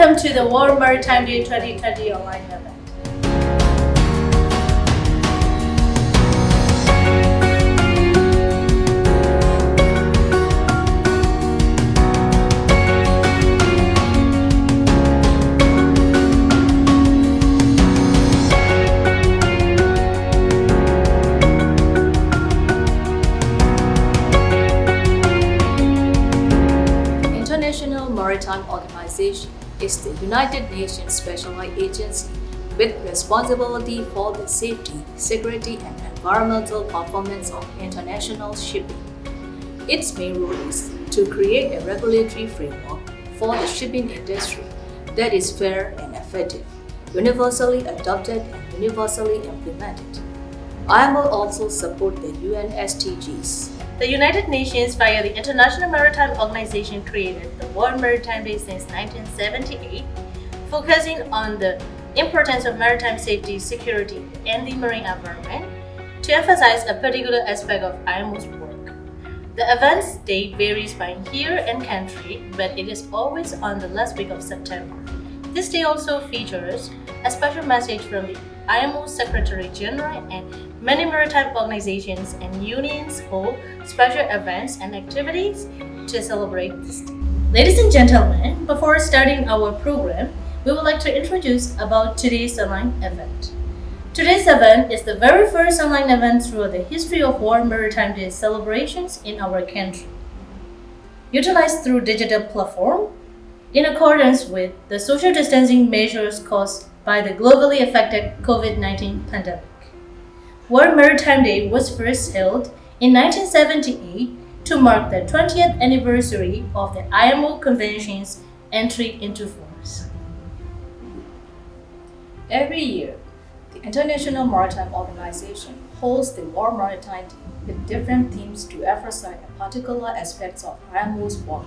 Welcome to the World Maritime Day 2020 online event. International Maritime Organization is the United Nations specialized agency with responsibility for the safety, security, and environmental performance of international shipping. Its main role is to create a regulatory framework for the shipping industry that is fair and effective, universally adopted and universally implemented. IMO also supports the UN SDGs. The United Nations, via the International Maritime Organization, created the World Maritime Day since 1978, focusing on the importance of maritime safety, security, and the marine environment to emphasize a particular aspect of IMO's work. The event's date varies by year and country, but it is always on the last week of September. This day also features a special message from the IMO Secretary General, and many maritime organizations and unions hold special events and activities to celebrate this day. Ladies and gentlemen, before starting our program, we would like to introduce about today's online event. Today's event is the very first online event through the history of World Maritime Day celebrations in our country. Utilized through digital platform, in accordance with the social distancing measures caused by the globally affected COVID-19 pandemic. World Maritime Day was first held in 1978 to mark the 20th anniversary of the IMO Convention's entry into force. Every year, the International Maritime Organization holds the World Maritime Day with different themes to emphasize particular aspects of IMO's work.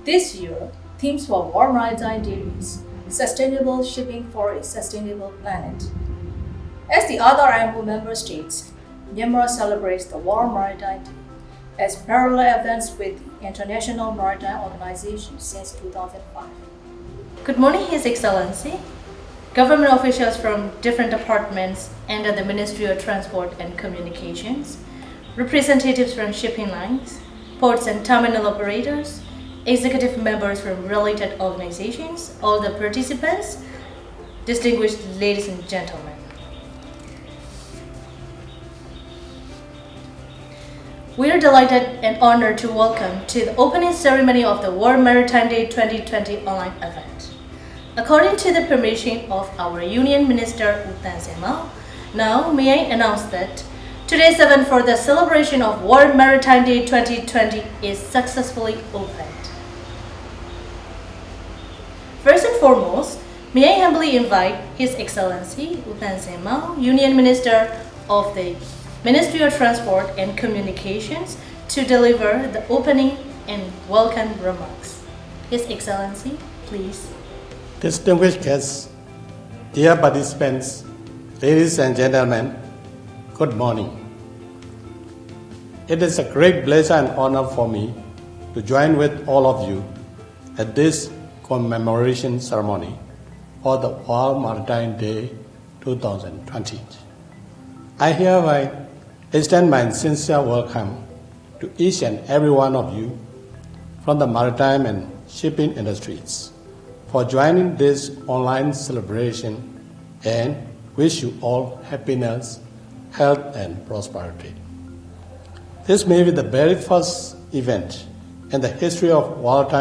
This year, themes for World Maritime Day is Sustainable Shipping for a Sustainable Planet. As the other IMO member states, Myanmar celebrates the World Maritime Day as parallel events with the International Maritime Organization since 2005. Good morning, His Excellency. Government officials from different departments under the Ministry of Transport and Communications, representatives from shipping lines, ports and terminal operators, executive members from related organizations, all the participants, distinguished ladies and gentlemen. We are delighted and honored to welcome to the opening ceremony of the World Maritime Day 2020 online event. According to the permission of our Union Minister U Tan Se Mao, now may I announce that today's event for the celebration of World Maritime Day 2020 is successfully opened. First and foremost, may I humbly invite His Excellency U Tan Se Mao, Union Minister of the Ministry of Transport and Communications, to deliver the opening and welcome remarks. His Excellency, please. Distinguished guests, dear participants, ladies and gentlemen, good morning. It is a great pleasure and honor for me to join with all of you at this commemoration ceremony for the World Maritime Day 2020. I hereby extend my sincere welcome to each and every one of you from the maritime and shipping industries for joining this online celebration, and wish you all happiness, health, and prosperity. This may be the very first event in the history of World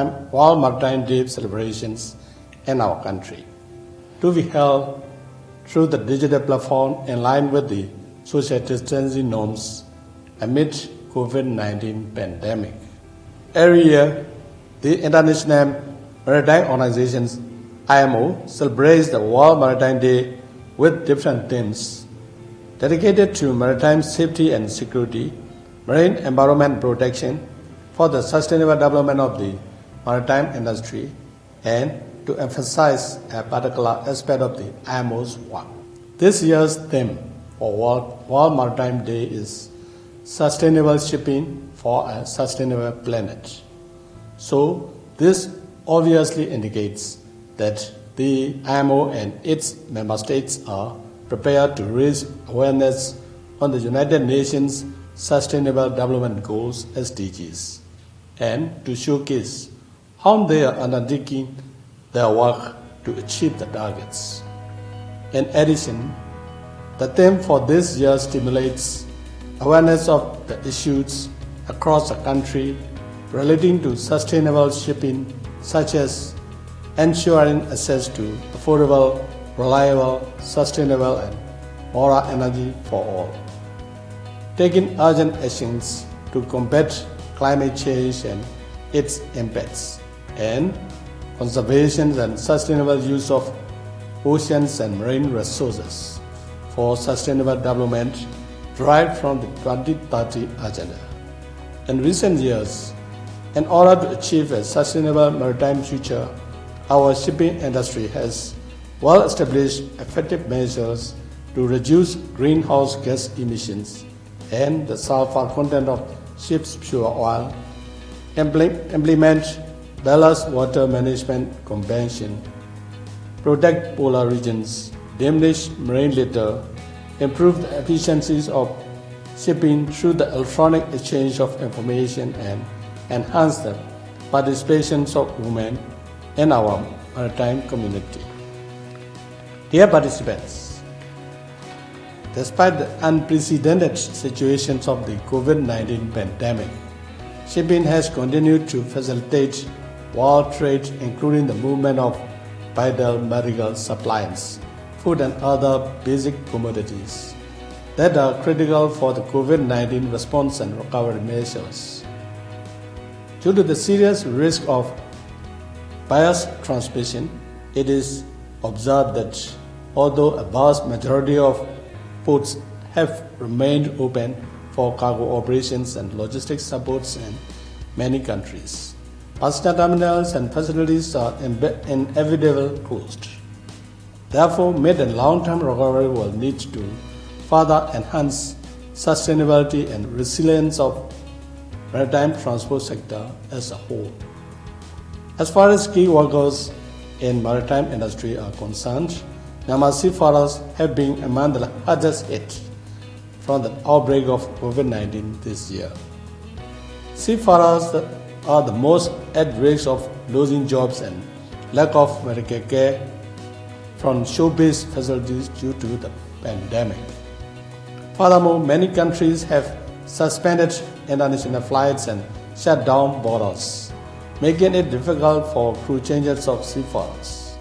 Maritime Day celebrations in our country, to be held through the digital platform in line with the social distancing norms amid COVID-19 pandemic. Every year, the International Maritime Organization IMO celebrates the World Maritime Day with different themes dedicated to maritime safety and security, marine environment protection, for the sustainable development of the maritime industry, and to emphasize a particular aspect of the IMO's work. This year's theme for World Maritime Day is Sustainable Shipping for a Sustainable Planet. So this obviously indicates that the IMO and its member states are prepared to raise awareness on the United Nations Sustainable Development Goals (SDGs) and to showcase how they are undertaking their work to achieve the targets. In addition, the theme for this year stimulates awareness of the issues across the country relating to sustainable shipping, such as ensuring access to affordable, reliable, sustainable, and moral energy for all, taking urgent actions to combat climate change and its impacts, and conservation and sustainable use of oceans and marine resources for sustainable development derived from the 2030 Agenda. In recent years, in order to achieve a sustainable maritime future, our shipping industry has well-established effective measures to reduce greenhouse gas emissions and the sulfur content of ships' fuel oil, implement ballast water management convention, protect polar regions, diminish marine litter, improve the efficiencies of shipping through the electronic exchange of information, and enhance the participation of women in our maritime community. Dear participants, despite the unprecedented situations of the COVID-19 pandemic, shipping has continued to facilitate world trade, including the movement of vital medical supplies, food and other basic commodities that are critical for the COVID-19 response and recovery measures. Due to the serious risk of virus transmission, it is observed that although a vast majority of ports have remained open for cargo operations and logistics supports in many countries, passenger terminals and facilities are inevitably closed. Therefore, mid and long-term recovery will need to further enhance sustainability and resilience of maritime transport sector as a whole. As far as key workers in maritime industry are concerned, Myanmar seafarers have been among the hardest hit from the outbreak of COVID-19 this year. Seafarers are the most at risk of losing jobs and lack of medical care from shore-based facilities due to the pandemic. Furthermore, many countries have suspended international flights and shut down borders, making it difficult for crew changes of seafarers.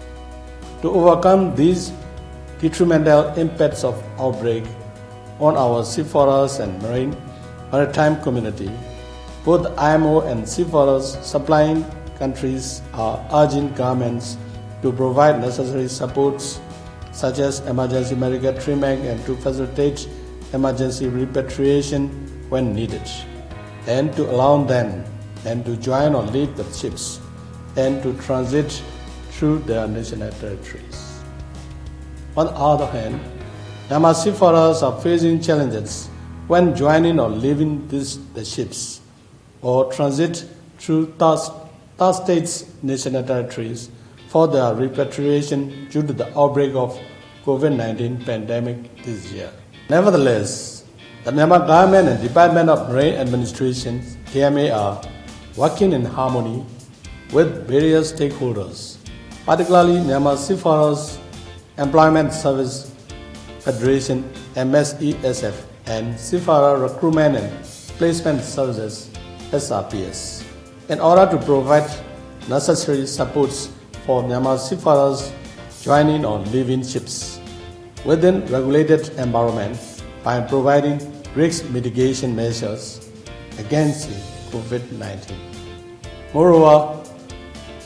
To overcome these detrimental impacts of outbreak on our seafarers and maritime community, both the IMO and seafarers supplying countries are urging governments to provide necessary supports such as emergency medical treatment and to facilitate emergency repatriation when needed, and to allow them and to join or leave the ships and to transit through their national territories. On the other hand, Myanmar seafarers are facing challenges when joining or leaving the ships or transit through third states' national territories for their repatriation due to the outbreak of COVID-19 pandemic this year. Nevertheless, the Myanmar government and Department of Marine Administration (DMA) are working in harmony with various stakeholders, particularly Myanmar Seafarers Employment Service Federation (MSESF) and Seafarer Recruitment and Placement Services (SRPS), in order to provide necessary supports for Myanmar seafarers joining or leaving ships within regulated environment by providing risk mitigation measures against COVID-19. Moreover,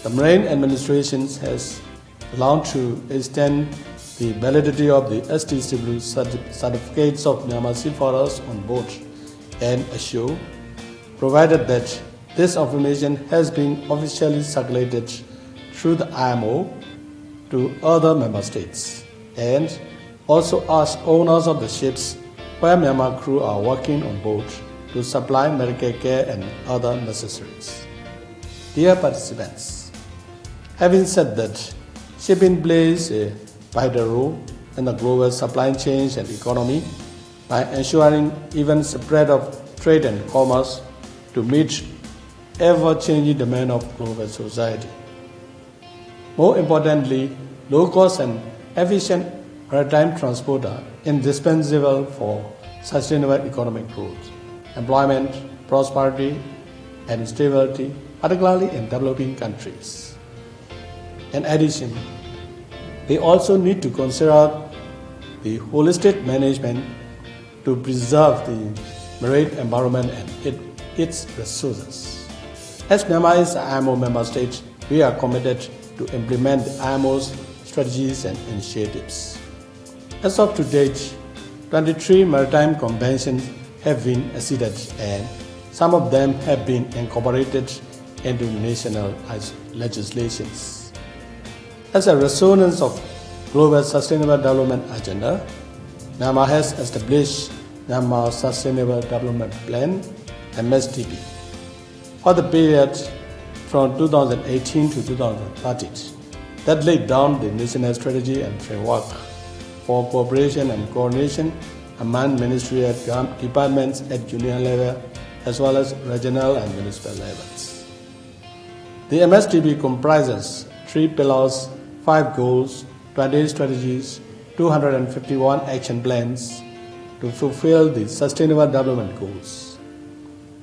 the Marine Administration has launched to extend the validity of the STCW certificates of Myanmar seafarers on board and assure, provided that this information has been officially circulated through the IMO to other member states, and also ask owners of the ships where Myanmar crew are working on board to supply medical care and other necessaries. Dear participants, having said that, Shipping plays a vital role in the global supply chains and economy by ensuring even spread of trade and commerce to meet ever-changing demand of global society. More importantly, low-cost and efficient maritime transport are indispensable for sustainable economic growth, employment, prosperity, and stability, particularly in developing countries. In addition, we also need to consider the holistic management to preserve the marine environment and its resources. As Myanmar is an IMO member state, we are committed to implement the IMO's strategies and initiatives. As of to date, 23 maritime conventions have been acceded and some of them have been incorporated into national legislations. As a resonance of Global Sustainable Development Agenda, Myanmar has established Myanmar Sustainable Development Plan, MSDP, for the period from 2018 to 2030 that laid down the national strategy and framework for cooperation and coordination among ministerial departments at union level as well as regional and municipal levels. The MSDP comprises 3 pillars, 5 goals, 28 strategies, 251 action plans to fulfill the Sustainable Development Goals.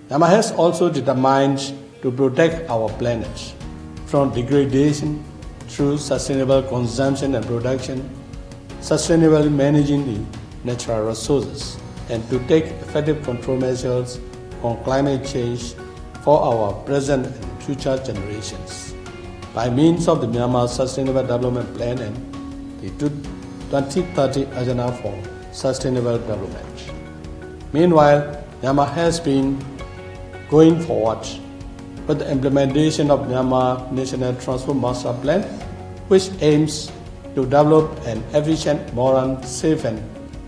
Myanmar has also determined to protect our planet from degradation through sustainable consumption and production, sustainably managing the natural resources, and to take effective control measures on climate change for our present and future generations by means of the Myanmar Sustainable Development Plan and the 2030 Agenda for Sustainable Development. Meanwhile, Myanmar has been going forward with the implementation of Myanmar National Transport Master Plan, which aims to develop an efficient, modern, safe and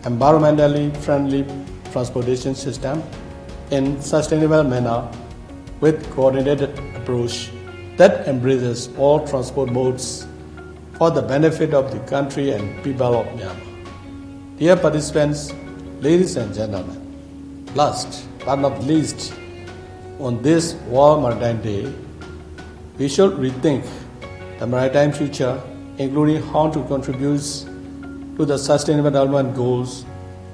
environmentally friendly transportation system in sustainable manner with coordinated approach that embraces all transport modes for the benefit of the country and people of Myanmar. Dear participants, ladies and gentlemen, last but not least, on this World Maritime Day, we should rethink the maritime future, including how to contribute to the Sustainable Development Goals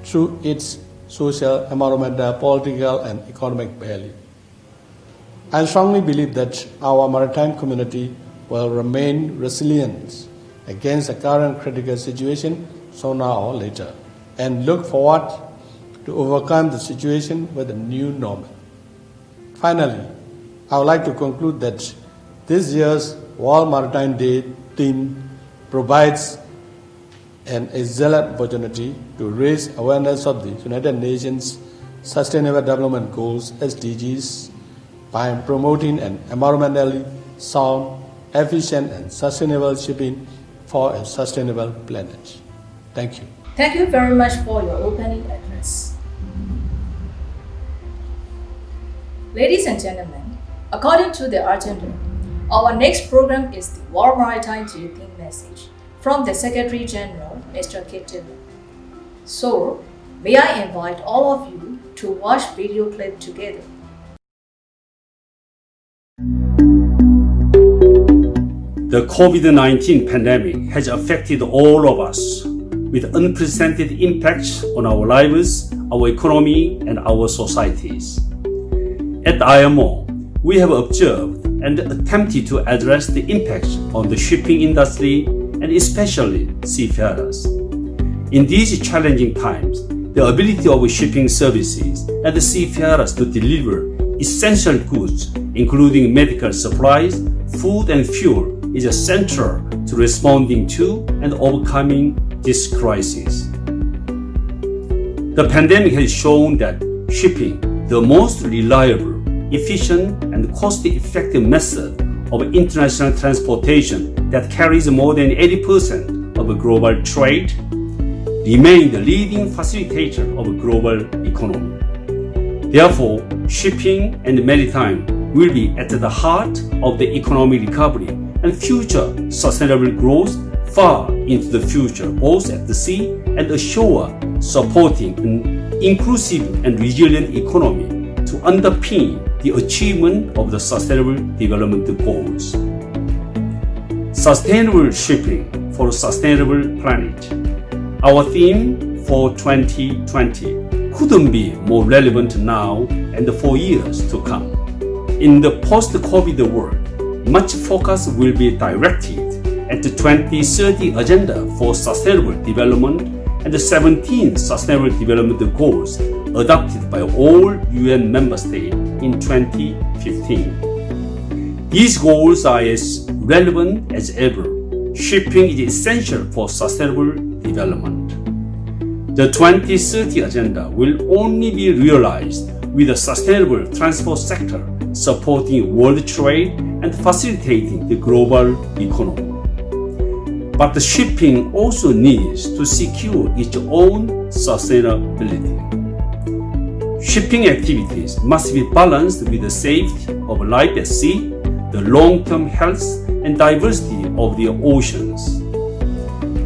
through its social, environmental, political, and economic value. I strongly believe that our maritime community will remain resilient against the current critical situation sooner or later, and look forward to overcome the situation with a new normal. Finally, I would like to conclude that this year's World Maritime Day theme provides an excellent opportunity to raise awareness of the United Nations Sustainable Development Goals (SDGs) by promoting an environmentally sound, efficient and sustainable shipping for a sustainable planet. Thank you. Thank you very much for your opening address. Ladies and gentlemen, according to the agenda, our next program is the World Maritime Day theme message from the Secretary General, Mr. Kitty. So, may I invite all of you to watch video clip together. The COVID-19 pandemic has affected all of us with unprecedented impacts on our lives, our economy, and our societies. At IMO, we have observed and attempted to address the impacts on the shipping industry and especially seafarers. In these challenging times, the ability of shipping services and the seafarers to deliver essential goods, including medical supplies, food, and fuel, is central to responding to and overcoming this crisis. The pandemic has shown that shipping, the most reliable, efficient, and cost-effective method of international transportation that carries more than 80% of global trade, remain the leading facilitator of global economy. Therefore, shipping and maritime will be at the heart of the economic recovery and future sustainable growth far into the future, both at the sea and ashore, supporting an inclusive and resilient economy to underpin the achievement of the Sustainable Development Goals. Sustainable shipping for a sustainable planet. Our theme for 2020 couldn't be more relevant now and for years to come. In the post-COVID world, much focus will be directed at the 2030 Agenda for Sustainable Development and the 17 Sustainable Development Goals adopted by all UN member states in 2015. These goals are as relevant as ever. Shipping is essential for sustainable development. The 2030 Agenda will only be realized with a sustainable transport sector supporting world trade and facilitating the global economy. But the shipping also needs to secure its own sustainability. Shipping activities must be balanced with the safety of life at sea, the long-term health and diversity of the oceans.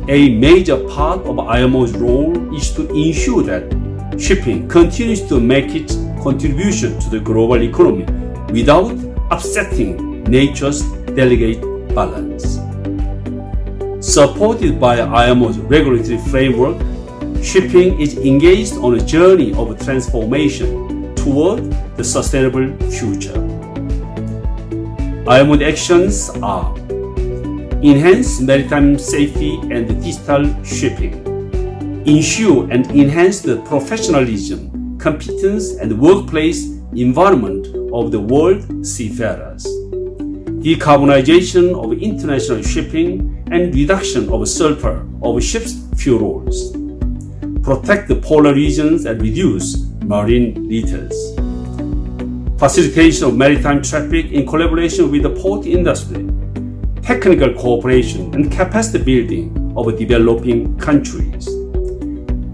A major part of IMO's role is to ensure that shipping continues to make its contribution to the global economy without upsetting nature's delicate balance. Supported by IMO's regulatory framework, shipping is engaged on a journey of transformation toward the sustainable future. IMO actions are: enhance maritime safety and digital shipping, ensure and enhance the professionalism, competence, and workplace environment of the world seafarers, decarbonization of international shipping and reduction of sulfur of ships' fuels, protect the polar regions and reduce marine litters, facilitation of maritime traffic in collaboration with the port industry, technical cooperation and capacity building of developing countries,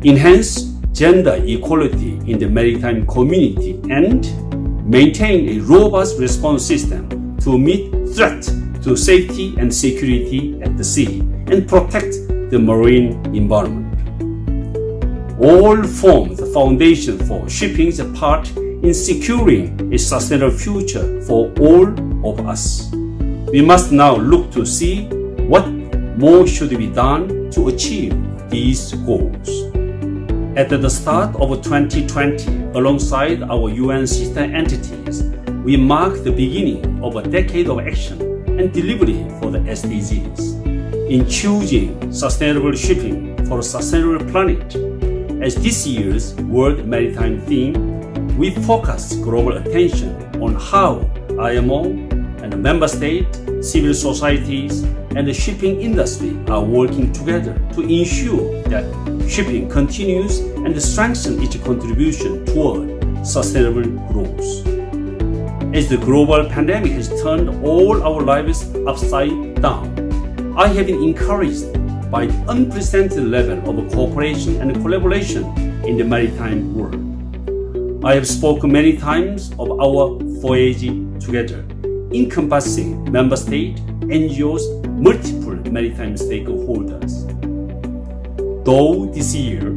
enhance gender equality in the maritime community, and maintain a robust response system to meet threats to safety and security at the sea and protect the marine environment. All form the foundation for shipping's part in securing a sustainable future for all of us. We must now look to see what more should be done to achieve these goals. At the start of 2020, alongside our UN sister entities, we mark the beginning of a decade of action and delivery for the SDGs. In choosing sustainable shipping for a sustainable planet as this year's World Maritime theme, we focus global attention on how IMO and the member states, civil societies, and the shipping industry are working together to ensure that shipping continues and strengthen its contribution toward sustainable growth. As the global pandemic has turned all our lives upside down, I have been encouraged by the unprecedented level of cooperation and collaboration in the maritime world. I have spoken many times of our voyage together, encompassing member states, NGOs, multiple maritime stakeholders. Though this year,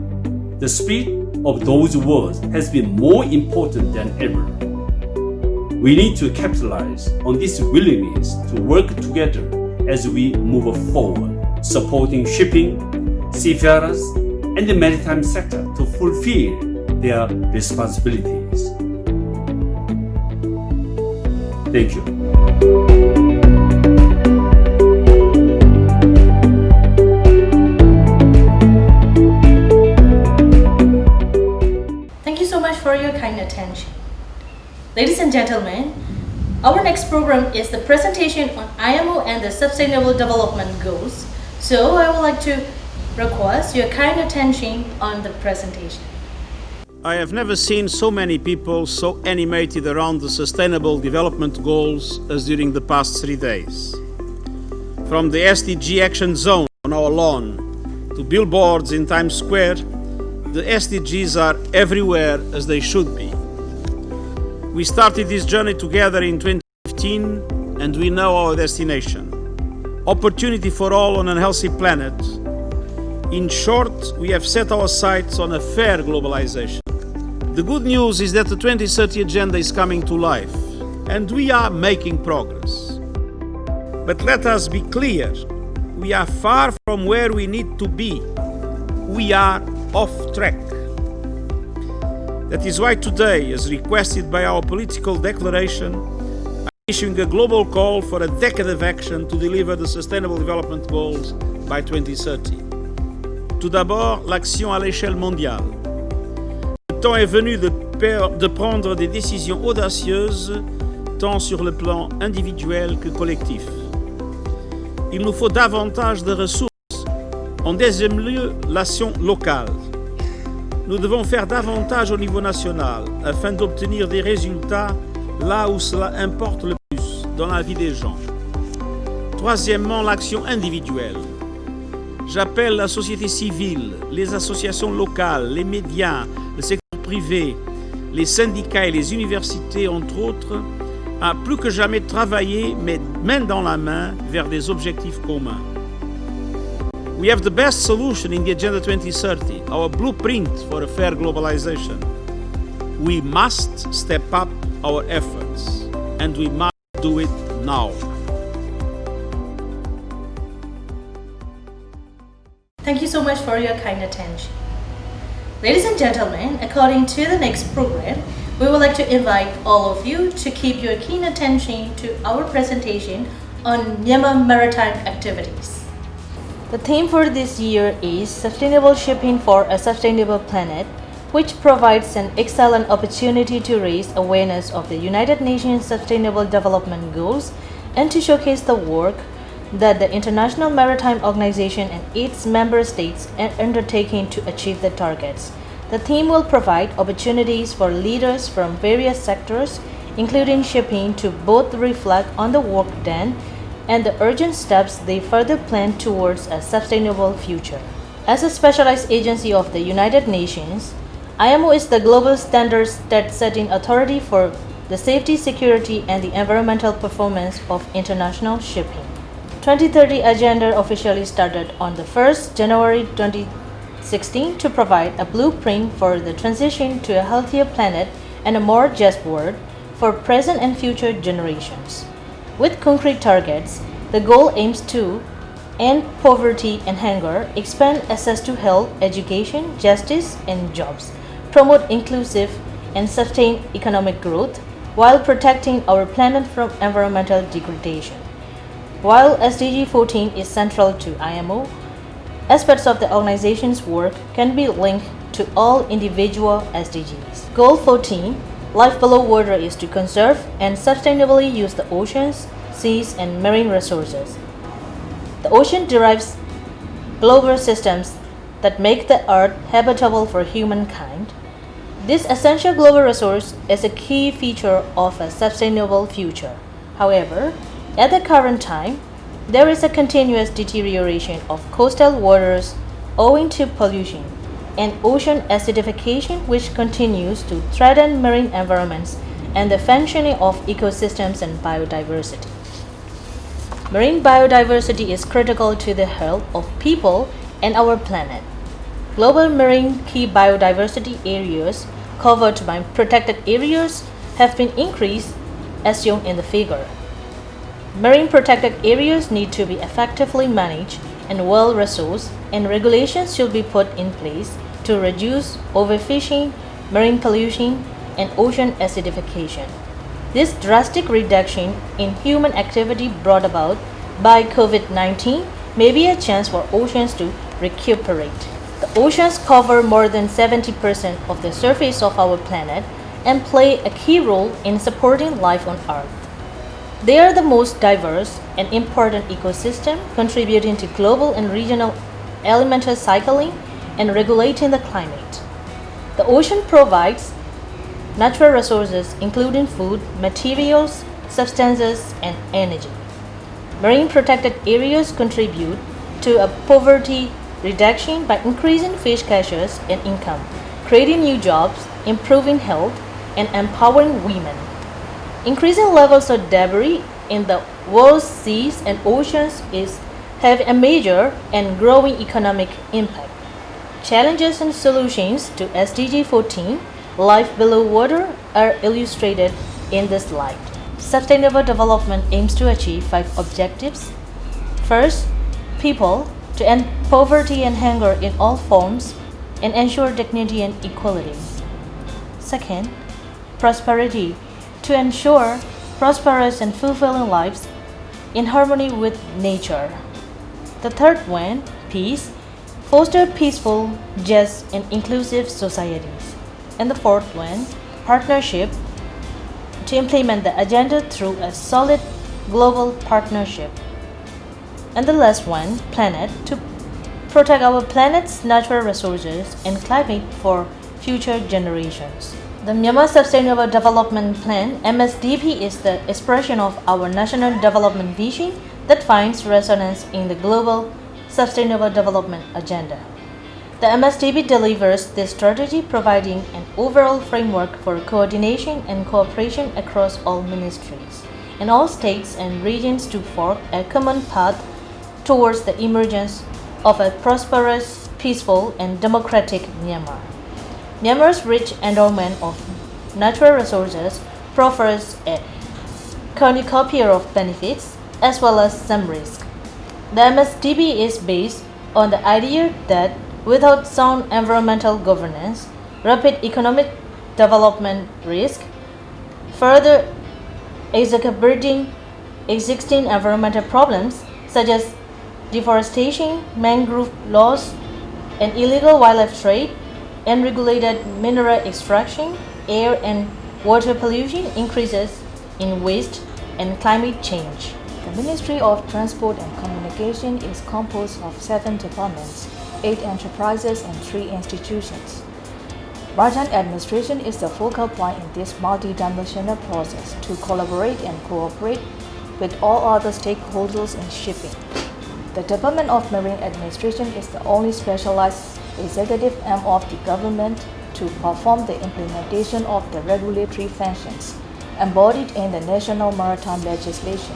the spirit of those words has been more important than ever. We need to capitalize on this willingness to work together as we move forward, supporting shipping, seafarers, and the maritime sector to fulfill their responsibilities. Thank you. Thank you so much for your kind attention. Ladies and gentlemen, our next program is the presentation on IMO and the Sustainable Development Goals. So I would like to request your kind attention on the presentation. I have never seen so many people so animated around the Sustainable Development Goals as during the past 3 days. From the SDG Action Zone on our lawn to billboards in Times Square, the SDGs are everywhere as they should be. We started this journey together in 2015 and we know our destination. opportunity for all on a healthy planet. In short, we have set our sights on a fair globalization. The good news is that the 2030 agenda is coming to life, and we are making progress. But let us be clear, we are far from where we need to be. We are off track. That is why today, as requested by our political declaration, I'm issuing a global call for a decade of action to deliver the Sustainable Development Goals by 2030. Tout d'abord, l'action à l'échelle mondiale. Le temps est venu de prendre des décisions audacieuses, tant sur le plan individuel que collectif. Il nous faut davantage de ressources. En deuxième lieu, l'action locale. Nous devons faire davantage au niveau national afin d'obtenir des résultats là où cela importe le plus dans la vie des gens. Troisièmement, l'action individuelle. J'appelle la société civile, les associations locales, les médias, le secteur privé, les syndicats et les universités, entre autres, à plus que jamais travailler, mais main dans la main, vers des objectifs communs. We have the best solution in the Agenda 2030, our blueprint for a fair globalization. We must step up our efforts, and we must do it now. Thank you so much for your kind attention. Ladies and gentlemen, according to the next program, we would like to invite all of you to keep your keen attention to our presentation on Myanmar maritime activities. The theme for this year is Sustainable Shipping for a Sustainable Planet, which provides an excellent opportunity to raise awareness of the United Nations Sustainable Development Goals and to showcase the work that the International Maritime Organization and its member states are undertaking to achieve the targets. The theme will provide opportunities for leaders from various sectors, including shipping, to both reflect on the work done and the urgent steps they further plan towards a sustainable future. As a specialized agency of the United Nations, IMO is the global standards setting authority for the safety, security, and the environmental performance of international shipping. 2030 Agenda officially started on the 1st January 2016 to provide a blueprint for the transition to a healthier planet and a more just world for present and future generations. With concrete targets, the goal aims to end poverty and hunger, expand access to health, education, justice, and jobs, promote inclusive and sustained economic growth, while protecting our planet from environmental degradation. While SDG 14 is central to IMO, aspects of the organization's work can be linked to all individual SDGs. Goal 14, Life Below Water, is to conserve and sustainably use the oceans, seas, and marine resources. The ocean derives global systems that make the earth habitable for humankind. This essential global resource is a key feature of a sustainable future. However, at the current time, there is a continuous deterioration of coastal waters owing to pollution and ocean acidification, which continues to threaten marine environments and the functioning of ecosystems and biodiversity. Marine biodiversity is critical to the health of people and our planet. Global marine key biodiversity areas covered by protected areas have been increased as shown in the figure. Marine protected areas need to be effectively managed and well-resourced, and regulations should be put in place to reduce overfishing, marine pollution, and ocean acidification. This drastic reduction in human activity brought about by COVID-19 may be a chance for oceans to recuperate. The oceans cover more than 70% of the surface of our planet and play a key role in supporting life on Earth. They are the most diverse and important ecosystem, contributing to global and regional elemental cycling and regulating the climate. The ocean provides natural resources including food, materials, substances, and energy. Marine protected areas contribute to a poverty reduction by increasing fish catches and income, creating new jobs, improving health, and empowering women. Increasing levels of debris in the world's seas and oceans is have a major and growing economic impact. Challenges and solutions to SDG 14, life below water, are illustrated in this slide. Sustainable development aims to achieve 5 objectives. First, people to end poverty and hunger in all forms and ensure dignity and equality. Second, prosperity to ensure prosperous and fulfilling lives in harmony with nature. The third one, peace, foster peaceful, just, and inclusive societies. And the fourth one, partnership, to implement the agenda through a solid global partnership. And the last one, planet, to protect our planet's natural resources and climate for future generations. The Myanmar Sustainable Development Plan (MSDP) is the expression of our national development vision that finds resonance in the global sustainable development agenda. The MSDP delivers this strategy, providing an overall framework for coordination and cooperation across all ministries and all states and regions to forge a common path towards the emergence of a prosperous, peaceful, and democratic Myanmar. Myanmar's rich endowment of natural resources proffers a cornucopia of benefits as well as some risk. The MSDP is based on the idea that without sound environmental governance, rapid economic development risk further exacerbating existing environmental problems such as deforestation, mangrove loss, and illegal wildlife trade, unregulated mineral extraction, air and water pollution, increases in waste, and climate change. The Ministry of Transport and Communication is composed of 7 departments, 8 enterprises, and 3 institutions. Maritime administration is the focal point in this multidimensional process to collaborate and cooperate with all other stakeholders in shipping. The Department of Marine Administration is the only specialized executive arm of the government to perform the implementation of the regulatory functions embodied in the national maritime legislation.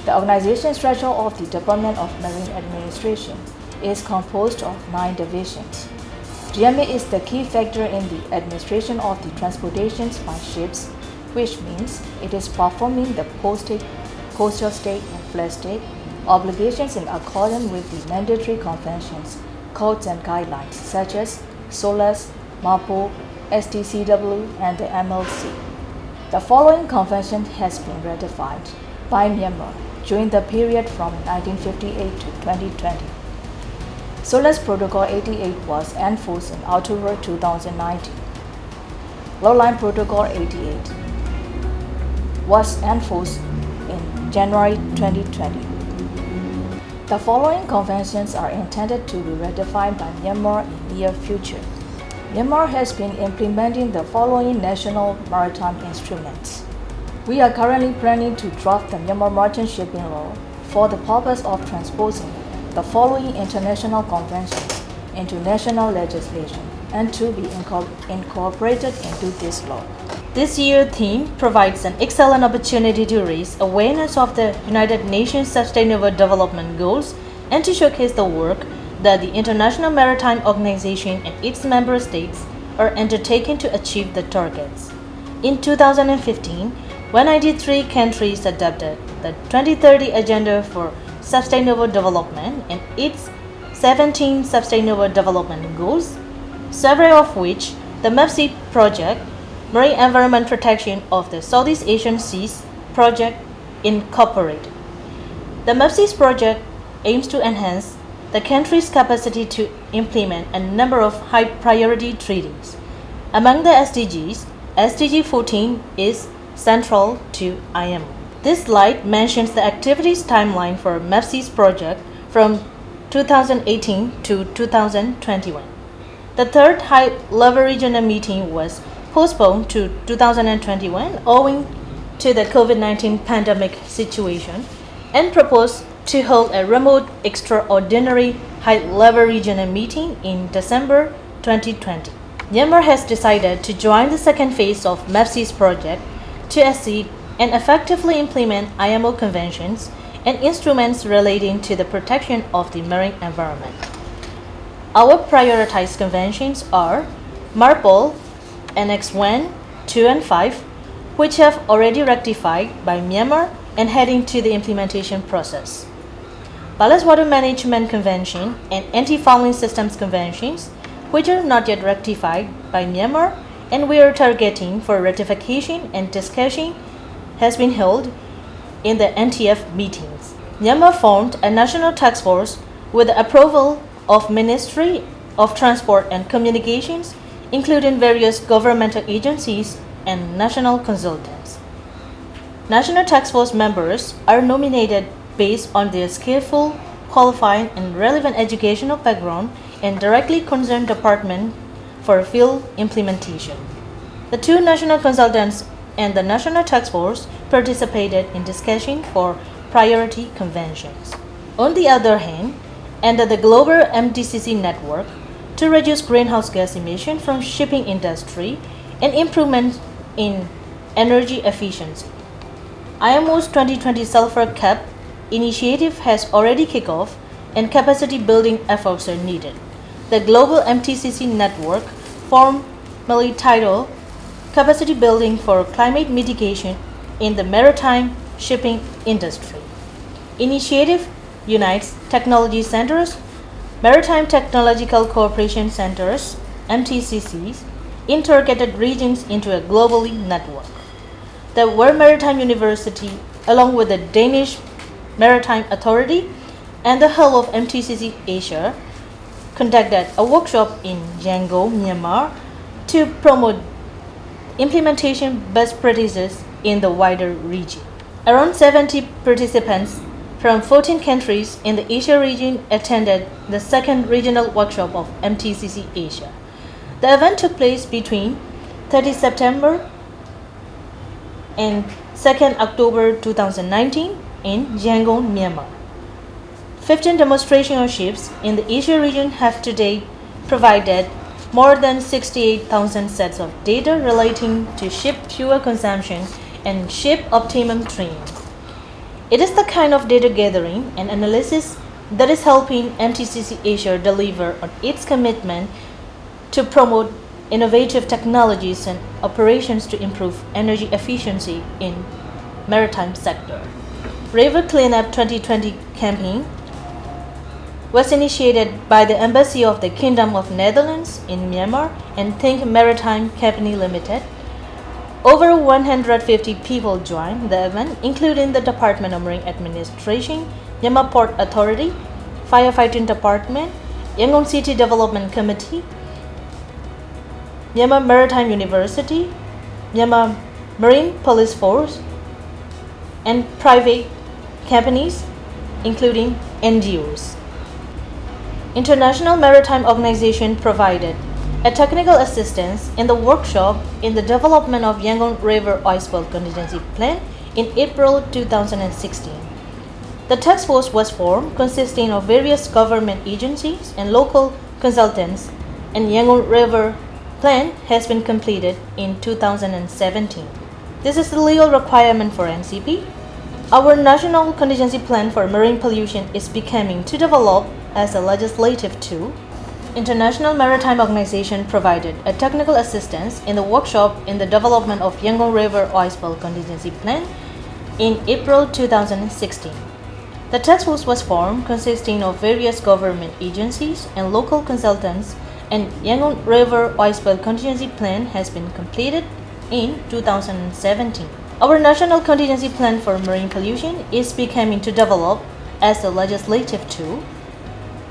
The organization structure of the Department of Marine Administration is composed of 9 divisions. GMA is the key factor in the administration of the transportations by ships, which means it is performing the coastal state and flat state obligations in accordance with the mandatory conventions, codes and guidelines such as SOLAS, MAPO, STCW, and the MLC. The following convention has been ratified by Myanmar during the period from 1958 to 2020. SOLAS Protocol 88 was enforced in October 2019. Lowline Protocol 88 was enforced in January 2020. The following conventions are intended to be ratified by Myanmar in near future. Myanmar has been implementing the following national maritime instruments. We are currently planning to draft the Myanmar Merchant Shipping Law for the purpose of transposing the following international conventions into national legislation and to be incorporated into this law. This year's theme provides an excellent opportunity to raise awareness of the United Nations Sustainable Development Goals and to showcase the work that the International Maritime Organization and its member states are undertaking to achieve the targets. In 2015, 193 countries adopted the 2030 Agenda for Sustainable Development and its 17 Sustainable Development Goals, several of which the MAPSI project, Marine Environment Protection of the Southeast Asian Seas project, incorporated. The MAPSI project aims to enhance the country's capacity to implement a number of high-priority treaties. Among the SDGs, SDG 14 is central to IMO. This slide mentions the activities timeline for MAPSI's project from 2018 to 2021. The third high-level regional meeting was postponed to 2021 owing to the COVID-19 pandemic situation and proposed to hold a remote extraordinary high-level regional meeting in December 2020. Myanmar has decided to join the second phase of MAPSI's project to accede and effectively implement IMO conventions and instruments relating to the protection of the marine environment. Our prioritized conventions are MARPOL, Annex 1, 2, and 5, which have already ratified by Myanmar and heading to the implementation process. Ballast Water Management Convention and Anti-Fouling Systems Conventions, which are not yet ratified by Myanmar and we are targeting for ratification and discussion, has been held in the NTF meetings. Myanmar formed a national task force with the approval of Ministry of Transport and Communications, including various governmental agencies and national consultants. National task force members are nominated based on their skillful, qualified, and relevant educational background and directly concerned department for field implementation. The two national consultants and the national task force participated in discussion for priority conventions. On the other hand, under the global MTCC network, to reduce greenhouse gas emission from shipping industry and improvement in energy efficiency, IMO's 2020 sulfur cap initiative has already kicked off and capacity building efforts are needed. The global MTCC network, formally titled Capacity Building for Climate Mitigation in the Maritime Shipping Industry, initiative unites technology centers, maritime technological cooperation centers, MTCCs, in targeted regions into a globally network. The World Maritime University, along with the Danish Maritime Authority and the whole of MTCC Asia, conducted a workshop in Yangon, Myanmar, to promote implementation best practices in the wider region. Around 70 participants from 14 countries in the Asia region attended the second regional workshop of MTCC Asia. The event took place between 30 September and 2nd October 2019 in Yangon, Myanmar. 15 demonstration ships in the Asia region have to date provided more than 68,000 sets of data relating to ship fuel consumption and ship optimum training. It is the kind of data gathering and analysis that is helping MTCC Asia deliver on its commitment to promote innovative technologies and operations to improve energy efficiency in maritime sector. River Cleanup 2020 campaign was initiated by the Embassy of the Kingdom of Netherlands in Myanmar and Think Maritime Company Limited. Over 150 people joined the event, including the Department of Marine Administration, Myanmar Port Authority, Firefighting Department, Yangon City Development Committee, Myanmar Maritime University, Myanmar Marine Police Force, and private companies, including NGOs. International Maritime Organization provided a technical assistance in the workshop in the development of Yangon River Oil Spill Contingency Plan in April 2016. The task force was formed consisting of various government agencies and local consultants, and Yangon River Plan has been completed in 2017. This is the legal requirement for NCP. Our National Contingency Plan for Marine Pollution is becoming to develop as a legislative tool. International Maritime Organization provided a technical assistance in the workshop in the development of Yangon River Oil Spill Contingency Plan in April 2016. The task force was formed consisting of various government agencies and local consultants, and Yangon River Oil Spill Contingency Plan has been completed in 2017. Our National Contingency Plan for Marine Pollution is becoming to develop as a legislative tool.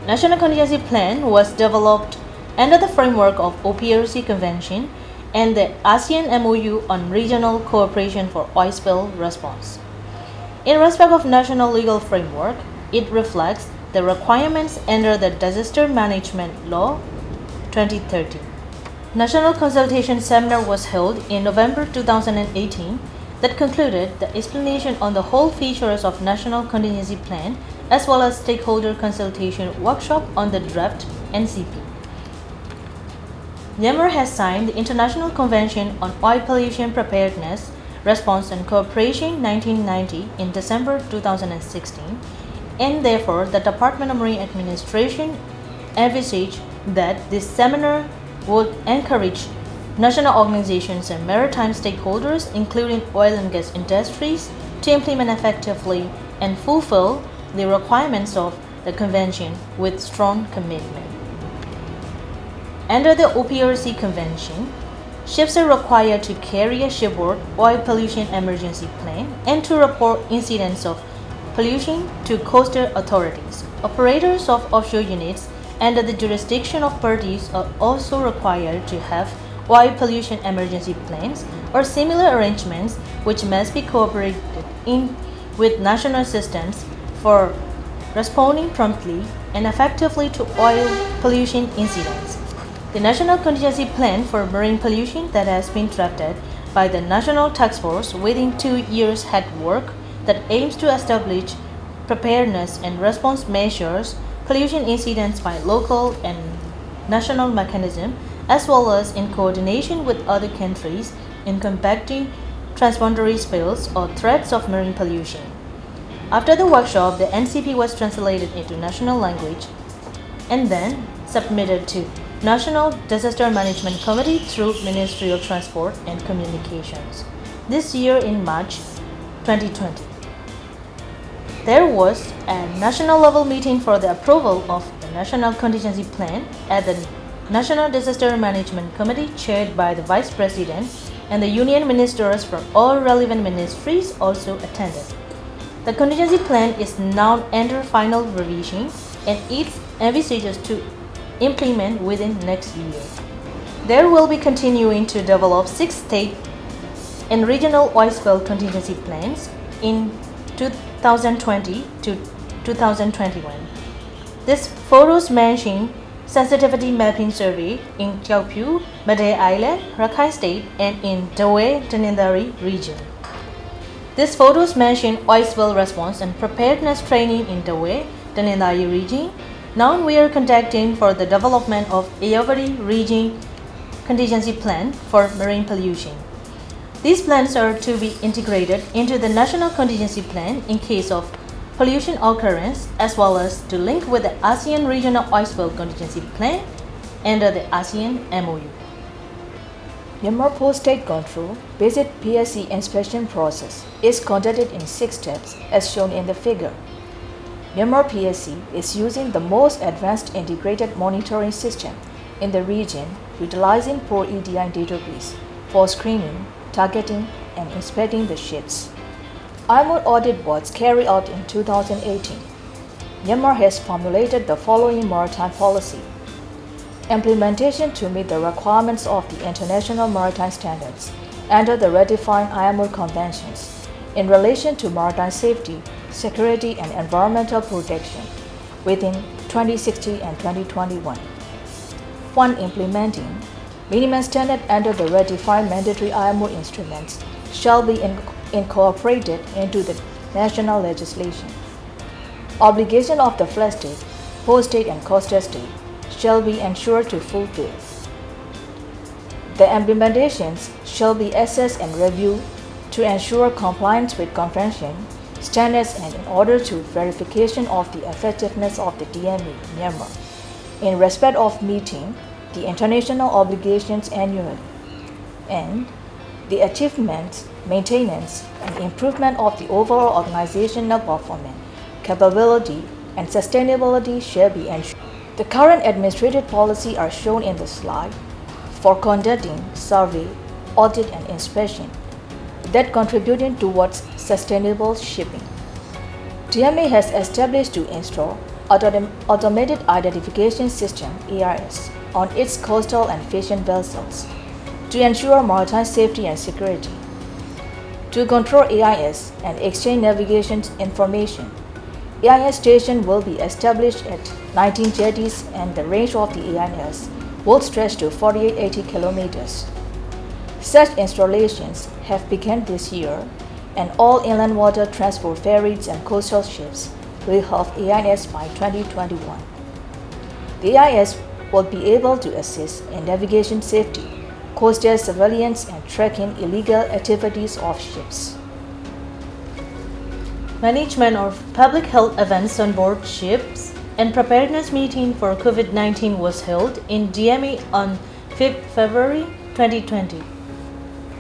National Contingency Plan was developed under the framework of OPRC Convention and the ASEAN MOU on Regional Cooperation for Oil Spill Response. In respect of national legal framework, it reflects the requirements under the Disaster Management Law 2013. National consultation seminar was held in November 2018 that concluded the explanation on the whole features of National Contingency Plan as well as stakeholder consultation workshop on the draft NCP. Myanmar has signed the International Convention on Oil Pollution Preparedness, Response and Cooperation 1990 in December 2016, and therefore the Department of Marine Administration envisaged that this seminar would encourage national organizations and maritime stakeholders, including oil and gas industries, to implement effectively and fulfill the requirements of the Convention with strong commitment. Under the OPRC Convention, ships are required to carry a shipboard oil pollution emergency plan and to report incidents of pollution to coastal authorities. Operators of offshore units under the jurisdiction of parties are also required to have oil pollution emergency plans or similar arrangements which must be cooperated in with national systems for responding promptly and effectively to oil pollution incidents. The National Contingency Plan for Marine Pollution that has been drafted by the National Task Force within 2 years had work that aims to establish preparedness and response measures, pollution incidents by local and national mechanism, as well as in coordination with other countries in combating transboundary spills or threats of marine pollution. After the workshop, the NCP was translated into national language and then submitted to National Disaster Management Committee through Ministry of Transport and Communications. This year in March 2020, there was a national level meeting for the approval of the National Contingency Plan at the National Disaster Management Committee chaired by the Vice President, and the Union Ministers from all relevant ministries also attended. The contingency plan is now under final revision and it envisages to implement within next year. There will be continuing to develop 6 state and regional oil spill contingency plans in 2020 to 2021. This photos mention sensitivity mapping survey in Kyaukphyu, Madey Island, Rakhine State, and in Dawei, Tanindari region. These photos mention oil spill response and preparedness training in Dawei, Tanindari region. Now we are conducting for the development of Ayeyarwady region contingency plan for marine pollution. These plans are to be integrated into the national contingency plan in case of pollution occurrence, as well as to link with the ASEAN Regional Oil Spill Contingency Plan under the ASEAN MOU. Myanmar Post-State Control Basic PSC inspection process is conducted in 6 steps as shown in the figure. Myanmar PSC is using the most advanced integrated monitoring system in the region, utilizing Port EDI database for screening, targeting, and inspecting the ships. IMO audit was carried out in 2018. Myanmar has formulated the following maritime policy. Implementation to meet the requirements of the international maritime standards under the ratified IMO conventions in relation to maritime safety, security, and environmental protection within 2016 and 2021. 1. Implementing minimum standard under the ratified mandatory IMO instruments shall be incorporated into the national legislation. Obligation of the flag state, host state, and coastal state shall be ensured to fulfill. The implementations shall be assessed and reviewed to ensure compliance with convention standards and in order to verification of the effectiveness of the DME Myanmar in respect of meeting the international obligations annually, and the achievement, maintenance, and improvement of the overall organizational performance, capability, and sustainability shall be ensured. The current administrative policy are shown in the slide for conducting survey, audit, and inspection that contributing towards sustainable shipping. DMA has established to install automated identification system (AIS) on its coastal and fishing vessels to ensure maritime safety and security. To control AIS and exchange navigation information, AIS station will be established at 19 jetties and the range of the AIS will stretch to 4880 kilometers. Such installations have begun this year, and all inland water transport ferries and coastal ships will have AIS by 2021. The AIS will be able to assist in navigation safety, coastal surveillance, and tracking illegal activities of ships. Management of public health events on board ships and preparedness meeting for COVID-19 was held in DMA on 5th February 2020.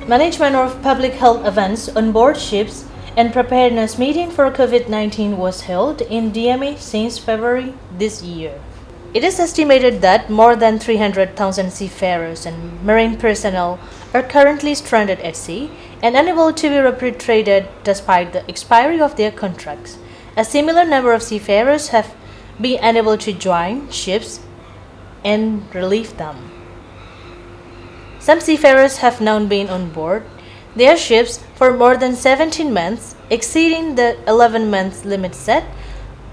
Management of public health events on board ships and preparedness meeting for COVID-19 was held in DMA since February this year. It is estimated that more than 300,000 seafarers and marine personnel are currently stranded at sea and unable to be repatriated despite the expiry of their contracts. A similar number of seafarers have been unable to join ships and relieve them. Some seafarers have now been on board their ships for more than 17 months, exceeding the 11 month limit set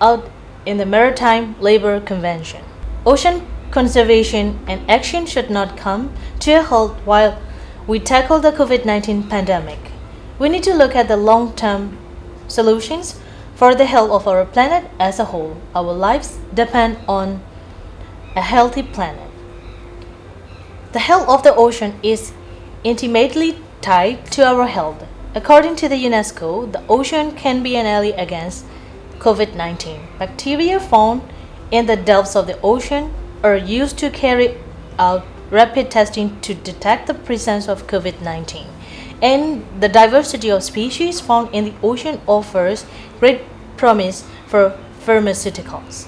out in the Maritime Labor Convention. Ocean conservation and action should not come to a halt while we tackle the COVID-19 pandemic. We need to look at the long-term solutions for the health of our planet as a whole. Our lives depend on a healthy planet. The health of the ocean is intimately tied to our health. According to the UNESCO, the ocean can be an ally against COVID-19. Bacteria found in the depths of the ocean are used to carry out rapid testing to detect the presence of COVID-19, and the diversity of species found in the ocean offers great promise for pharmaceuticals.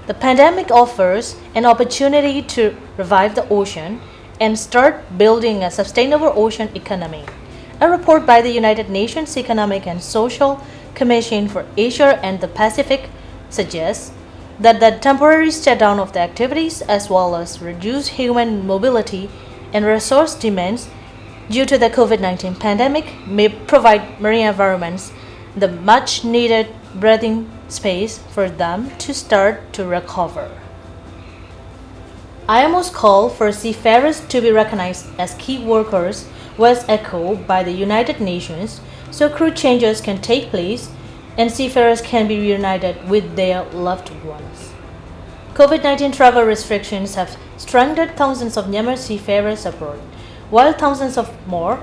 The pandemic offers an opportunity to revive the ocean and start building a sustainable ocean economy. A report by the United Nations Economic and Social Commission for Asia and the Pacific suggests that the temporary shutdown of the activities as well as reduced human mobility and resource demands due to the COVID-19 pandemic may provide marine environments the much needed breathing space for them to start to recover. IMO's call for seafarers to be recognized as key workers was echoed by the United Nations so crew changes can take place and seafarers can be reunited with their loved ones. COVID-19 travel restrictions have stranded thousands of Myanmar seafarers abroad, while thousands of more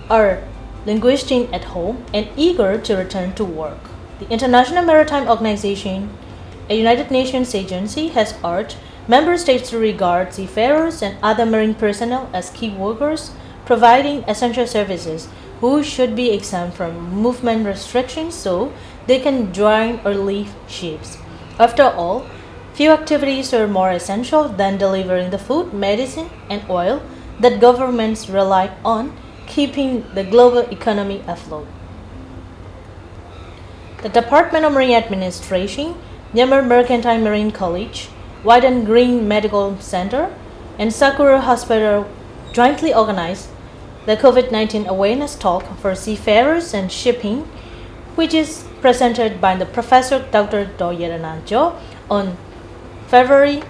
are languishing at home and eager to return to work. The International Maritime Organization, a United Nations agency, has urged member states to regard seafarers and other marine personnel as key workers providing essential services who should be exempt from movement restrictions so they can join or leave ships. After all, few activities are more essential than delivering the food, medicine, and oil that governments rely on keeping the global economy afloat. The Department of Marine Administration, Myanmar Mercantile Marine College, White and Green Medical Center, and Sakura Hospital jointly organized the COVID-19 awareness talk for seafarers and shipping, which is presented by the Professor Dr. Doyerana Jo on February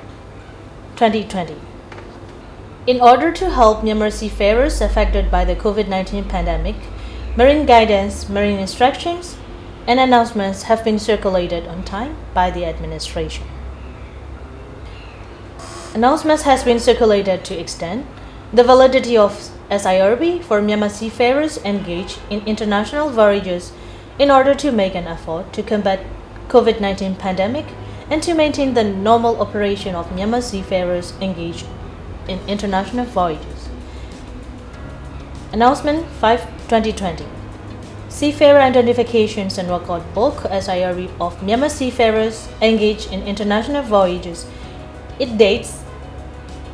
2020. In order to help Myanmar seafarers affected by the COVID-19 pandemic, marine guidance, marine instructions, and announcements have been circulated on time by the administration. Announcements has been circulated to extend the validity of SIRB for Myanmar seafarers engaged in international voyages in order to make an effort to combat COVID-19 pandemic and to maintain the normal operation of Myanmar seafarers engaged in international voyages. Announcement 5/2020. Seafarer Identifications and Record Book SIRB of Myanmar seafarers engaged in international voyages. It dates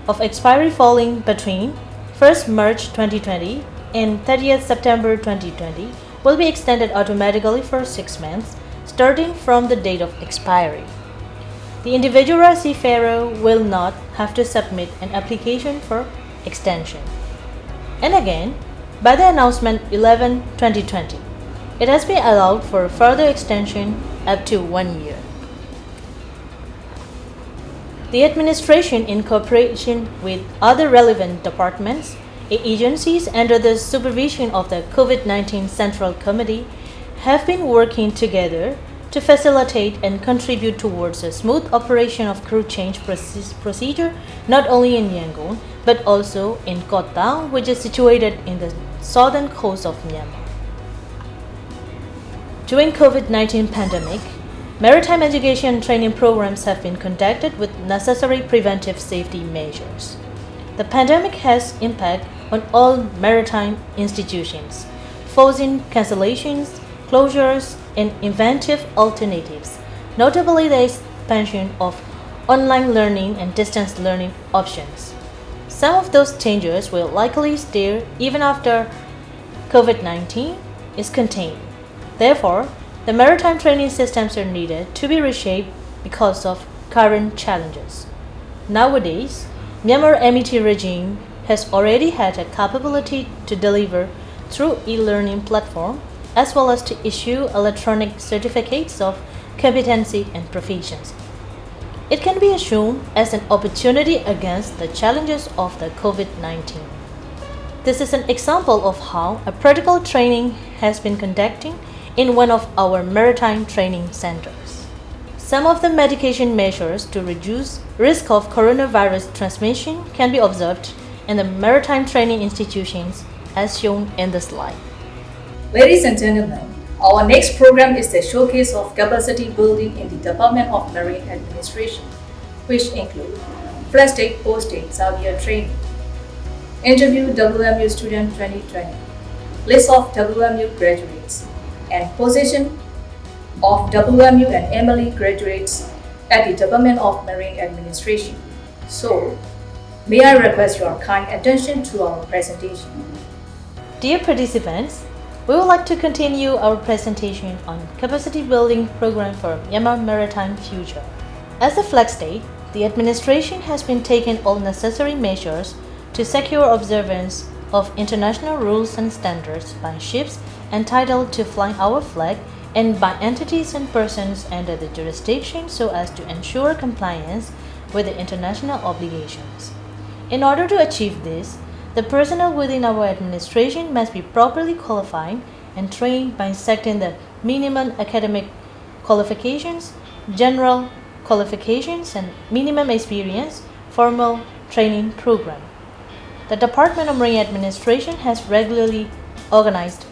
of expiry falling between 1st March 2020 and 30th September 2020 will be extended automatically for 6 months starting from the date of expiry. The individual seafarer will not have to submit an application for extension. And again, by the announcement 11/2020, it has been allowed for further extension up to 1 year. The administration, in cooperation with other relevant departments and agencies under the supervision of the COVID-19 Central Committee, have been working together to facilitate and contribute towards a smooth operation of crew change procedure not only in Yangon but also in Koh Tao, which is situated in the southern coast of Myanmar. During COVID-19 pandemic, maritime education and training programs have been conducted with necessary preventive safety measures. The pandemic has impact on all maritime institutions, forcing cancellations, closures, and inventive alternatives, notably the expansion of online learning and distance learning options. Some of those changes will likely stay even after COVID-19 is contained. Therefore, the maritime training systems are needed to be reshaped because of current challenges. Nowadays, Myanmar MET regime has already had a capability to deliver through e-learning platform as well as to issue electronic certificates of competency and proficiency. It can be assumed as an opportunity against the challenges of the COVID-19. This is an example of how a practical training has been conducted in one of our maritime training centers. Some of the mitigation measures to reduce risk of coronavirus transmission can be observed in the maritime training institutions as shown in the slide. Ladies and gentlemen, our next program is a showcase of capacity building in the Department of Marine Administration, which include flag-state post-state surveyor training, interview WMU student 2020, list of WMU graduates, and position of WMU and MLE graduates at the Department of Marine Administration. So, may I request your kind attention to our presentation. Dear participants, we would like to continue our presentation on capacity building program for Myanmar maritime future. As a flag state, the administration has been taking all necessary measures to secure observance of international rules and standards by ships entitled to fly our flag and by entities and persons under the jurisdiction so as to ensure compliance with the international obligations. In order to achieve this, the personnel within our administration must be properly qualified and trained by setting the minimum academic qualifications, general qualifications, and minimum experience formal training program. The Department of Marine Administration has regularly organized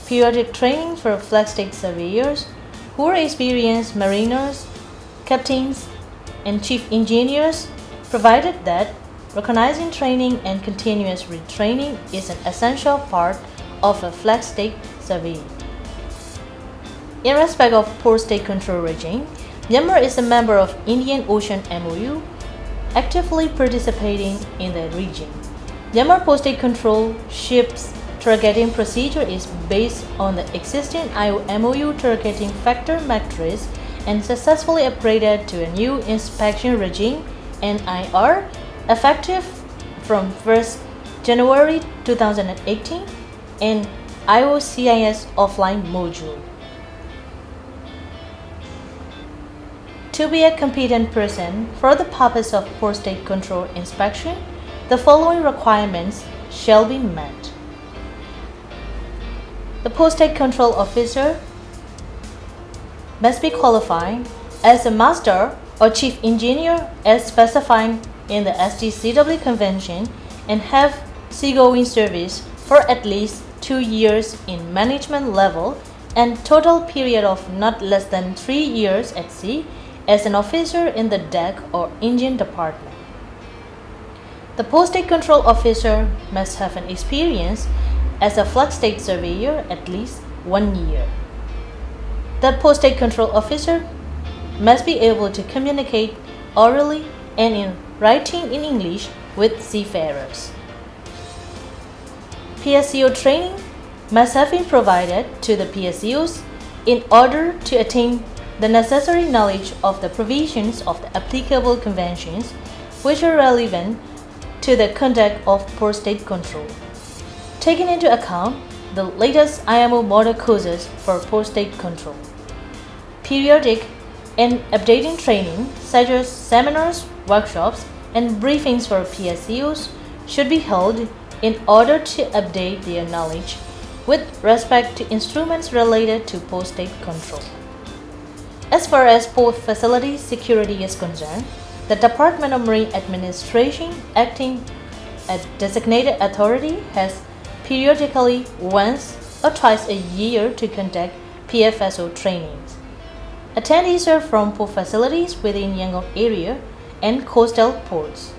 periodic training for flag state surveyors who are experienced mariners, captains, and chief engineers, provided that recognizing training and continuous retraining is an essential part of a flag state survey. In respect of port state control regime, Myanmar is a member of Indian Ocean MOU, actively participating in the region. Myanmar port state control ships targeting procedure is based on the existing MOU targeting factor matrix and successfully upgraded to a new inspection regime NIR effective from 1st January 2018 and IOCIS offline module. To be a competent person for the purpose of port state control inspection, the following requirements shall be met. The port state control officer must be qualified as a master or chief engineer as specified in the STCW Convention and have seagoing service for at least 2 years in management level and total period of not less than 3 years at sea as an officer in the deck or engine department. The port state control officer must have an experience as a flag state surveyor at least 1 year. The port state control officer must be able to communicate orally and in writing in English with seafarers. PSCO training must have been provided to the PSCOs in order to attain the necessary knowledge of the provisions of the applicable conventions which are relevant to the conduct of port state control, taking into account the latest IMO model courses for port state control. Periodic and updating training such as seminars, workshops, and briefings for PSCOs should be held in order to update their knowledge with respect to instruments related to port state control. As far as port facility security is concerned, the Department of Marine Administration, acting as designated authority, has periodically once or twice a year to conduct PFSO trainings. Attendees are from port facilities within Yangon area and coastal ports.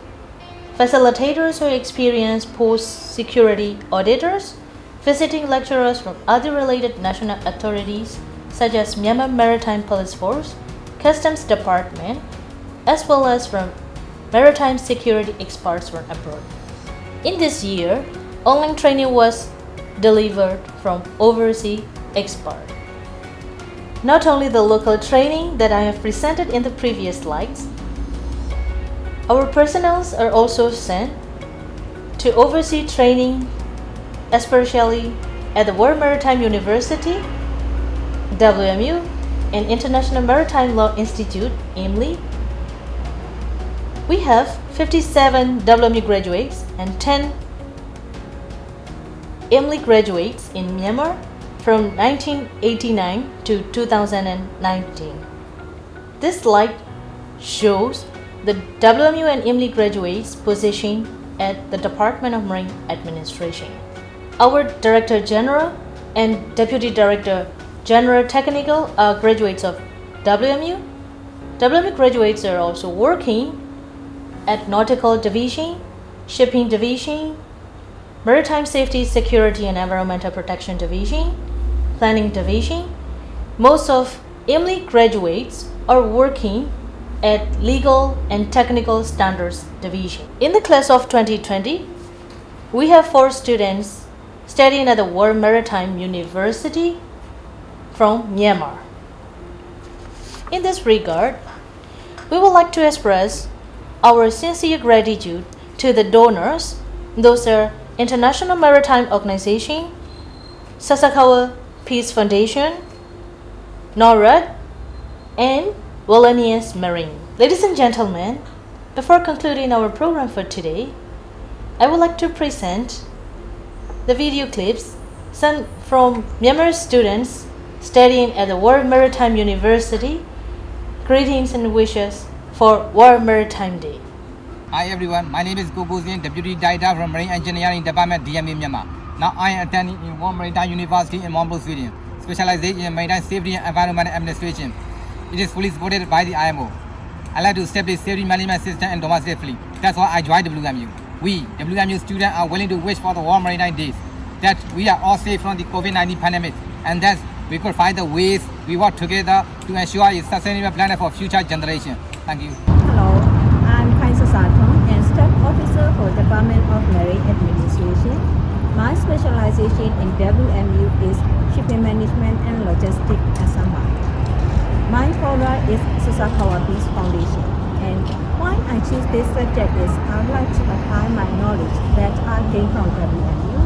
Facilitators are experienced port security auditors, visiting lecturers from other related national authorities such as Myanmar Maritime Police Force, Customs Department, as well as from maritime security experts from abroad. In this year, online training was delivered from overseas experts. Not only the local training that I have presented in the previous slides, our personnel are also sent to overseas training, especially at the World Maritime University, WMU, and International Maritime Law Institute, IMLI. We have 57 WMU graduates and 10 IMLI graduates in Myanmar from 1989 to 2019. This slide shows the WMU and IMLI graduates' position at the Department of Marine Administration. Our Director General and Deputy Director General Technical are graduates of WMU. WMU graduates are also working at Nautical Division, Shipping Division, Maritime Safety, Security and Environmental Protection Division, Planning Division. Most of IMLI graduates are working at Legal and Technical Standards Division. In the class of 2020, we have 4 students studying at the World Maritime University from Myanmar. In this regard, we would like to express our sincere gratitude to the donors. Those are International Maritime Organization, Sasakawa Peace Foundation, NORAD, and Wallenius Marine. Ladies and gentlemen, before concluding our program for today, I would like to present the video clips sent from Myanmar students studying at the World Maritime University. Greetings and wishes for World Maritime Day. Hi everyone, my name is Gogozian, Deputy Director from Marine Engineering Department, DMA Myanmar. Now I am attending in World Maritime University in Mumbai, Sweden, specializing in Maritime Safety and Environmental Administration. It is fully supported by the IMO. I like to establish safety management system and domestic fleet. That's why I joined WMU. We, WMU students, are willing to wish for the World Maritime Days, that we are all safe from the COVID-19 pandemic, and that we could find the ways we work together to ensure a sustainable planet for future generations. Thank you. Hello, I'm Kaisa Sathong and Staff Officer for Department of Marine Administration. My specialization in WMU is Shipping Management and Logistics Assembly. My program is Sasakawa Peace Foundation, and why I choose this subject is I would like to apply my knowledge that I gained from WMU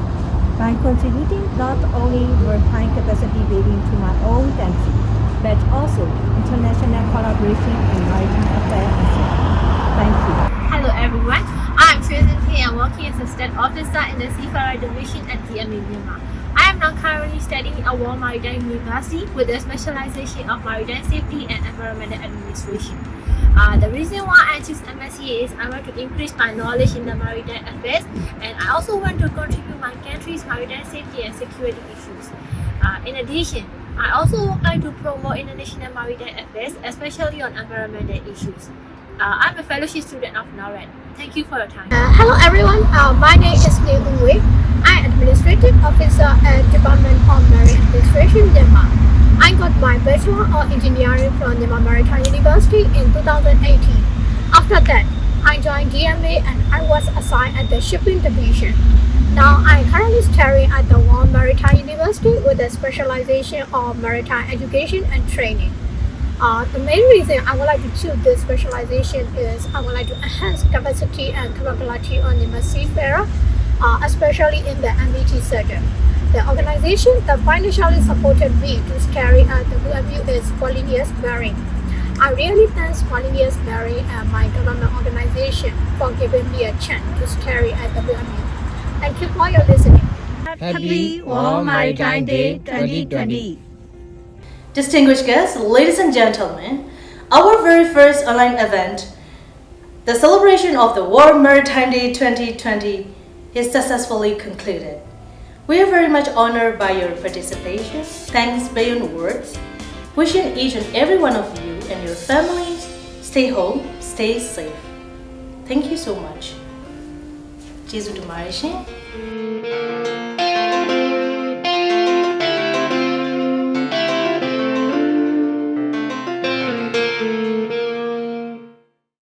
by contributing not only maritime capacity building to my own country, but also international collaboration in maritime affairs and safety. Thank you. Hello everyone, I'm Susan T. and working as a Staff Officer in the Seafarer Division at DMA Myanmar. I am now currently studying at World Maritime University with a specialization of Maritime Safety and Environmental Administration. The reason why I choose MSc is I want to increase my knowledge in the maritime affairs, and I also want to contribute my country's maritime safety and security issues. In addition, I also would like to promote international maritime affairs, especially on environmental issues. I'm a fellowship student of NORAD. Thank you for your time. Hello everyone, my name is Liu Wei. I'm Administrative Officer at Department of Marine Administration, Myanmar. I got my Bachelor of Engineering from Myanmar Maritime University in 2018. After that, I joined DMA and I was assigned at the Shipping Division. Now I am currently studying at the World Maritime University with a specialization of Maritime Education and Training. The main reason I would like to choose this specialization is I would like to enhance capacity and capability on the seafarer, especially in the MBT sector. The organization that financially supported me to carry at WMU is Wallenius Marine. I really thank Wallenius Marine and my government organization for giving me a chance to carry at WMU. Thank you for your listening. Happy World Maritime Day 2020. Distinguished guests, ladies and gentlemen, our very first online event, the celebration of the World Maritime Day 2020, is successfully concluded. We are very much honored by your participation. Thanks beyond words. Wishing each and every one of you and your families stay home, stay safe. Thank you so much. ကျေးဇူးတင်ပါတယ်ရှင်